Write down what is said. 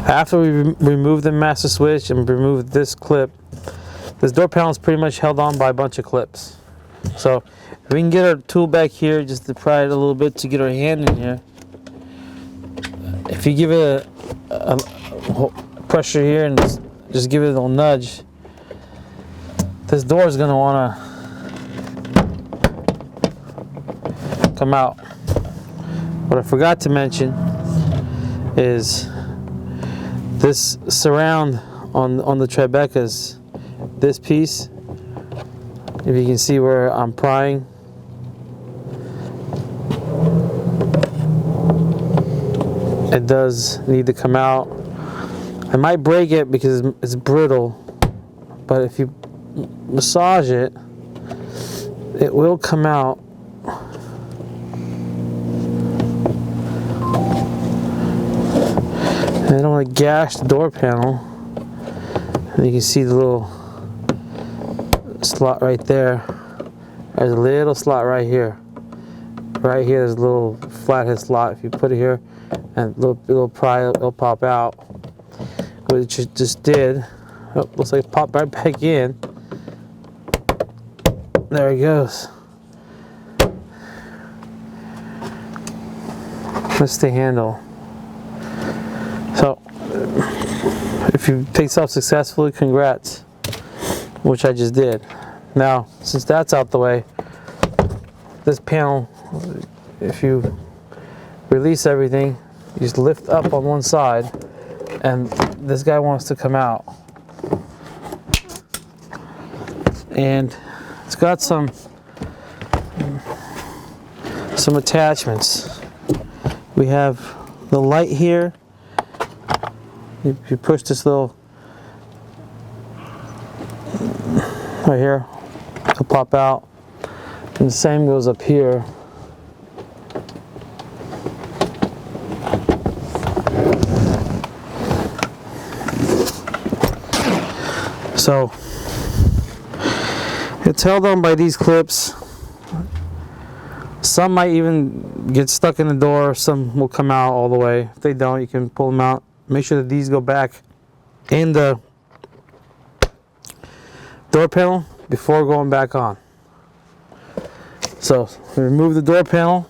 After we remove the master switch and remove this clip, this door panel is pretty much held on by a bunch of clips. So if we can get our tool back here, just to pry it a little bit to get our hand in here. If you give it a pressure here and just give it a little nudge, this door is going to want to come out. What I forgot to mention is this surround on the Tribecas, this piece, if you can see where I'm prying, it does need to come out. I might break it because it's brittle, but if you massage it, it will come out. And I don't want to gash the door panel. And you can see the little slot right there. There's a little slot right here. Right here, there's a little flathead slot. If you put it here, and little pry, it'll pop out. Which it just did. Oh, looks like it popped right back in. There it goes. That's the handle. So, if you take off successfully, congrats, which I just did. Now, since that's out the way, this panel, if you release everything, you just lift up on one side, and this guy wants to come out. And it's got some attachments. We have the light here. If you push this little right here, it'll pop out. And the same goes up here. So it's held on by these clips. Some might even get stuck in the door, some will come out all the way. If they don't, you can pull them out. Make sure that these go back in the door panel before going back on. So remove the door panel.